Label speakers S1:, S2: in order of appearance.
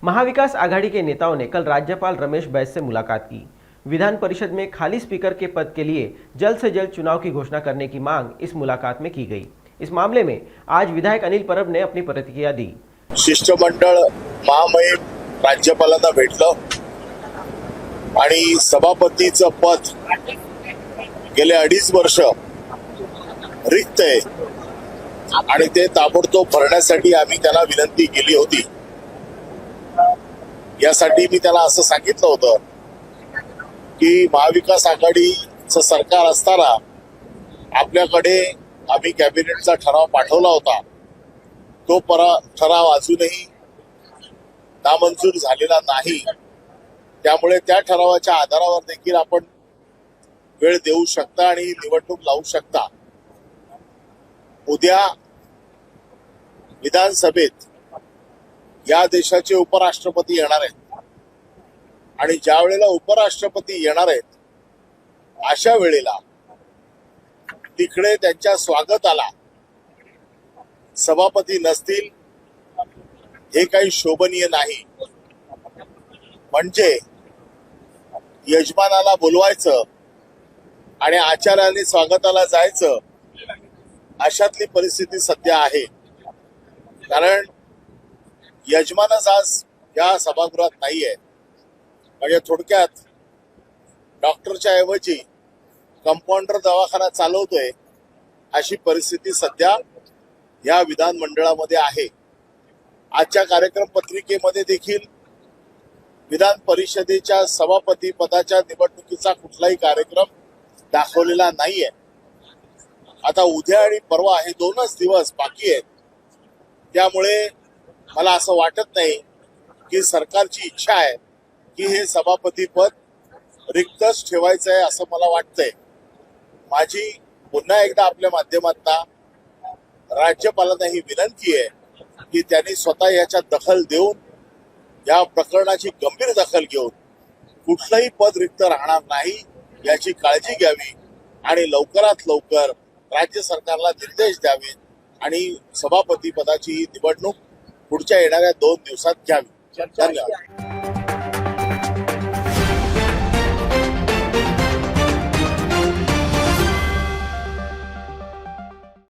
S1: महाविकास आघाड़ी के नेताओं ने कल राज्यपाल रमेश बैस से मुलाकात की। विधान परिषद में खाली स्पीकर के पद के लिए जल्द से जल्द चुनाव की घोषणा करने की मांग इस मुलाकात में की गई। इस मामले में आज विधायक अनिल परब ने अपनी प्रतिक्रिया दी।
S2: शिष्टमंडळ महामहिम राज्यपालांना भेटलं आणि सभापतीचं पद गेले 2.5 वर्ष रिक्त आहे आणि ते ताबडतोब भरण्यासाठी आम्ही त्याला विनंती केली होती। यासाठी मी त्याला असं सांगितलं होतं की महाविकास आघाडीचं सरकार असताना आपल्याकडे आम्ही कॅबिनेटचा ठराव पाठवला होता। तो ठराव अजूनही नामंजूर झालेला नाही। त्यामुळे त्या ठरावाच्या आधारावर देखील आपण वेळ देऊ शकता आणि निवडणूक लावू शकता। उद्या विधानसभेत या देशाचे उपराष्ट्रपती येणार आहेत आणि ज्या वेळेला उपराष्ट्रपती येणार आहेत अशा वेळेला तिकडे त्यांच्या स्वागताला सभापती नसतील हे काही शोभनीय नाही। म्हणजे यजमानाला बोलवायचं आणि आचार्याने स्वागताला जायचं अशातली परिस्थिती सध्या आहे। कारण यजमानच आज या सभागृहात नाहीये। म्हणजे थोडक्यात डॉक्टरच्या ऐवजी कंपाऊंडर दवाखाना चालवतोय अशी परिस्थिती सध्या या विधानमंडळामध्ये आहे। आजच्या कार्यक्रम पत्रिकेमध्ये देखील विधान परिषदेच्या सभापती पदाच्या निवडणुकीचा कुठलाही कार्यक्रम दाखवलेला नाहीये। आता उद्या आणि परवा हे 2च दिवस बाकी आहेत। त्यामुळे मला असं वाटत नाही की सरकारची इच्छा आहे की हे सभापती पद रिक्तच ठेवायचं आहे असं मला वाटतंय। माझी पुन्हा एकदा आपल्या माध्यमातून राज्यपालांना ही विनंती आहे की त्यांनी स्वतः याच्यात दखल देऊन या प्रकरणाची गंभीर दखल घेऊन कुठलंही पद रिक्त राहणार नाही याची काळजी घ्यावी आणि लवकरात लवकर राज्य सरकारला निर्देश द्यावेत आणि सभापती पदाची ही निवडणूक पुढच्या येणाऱ्या 2 दिवसात घ्यावी। धन्यवाद।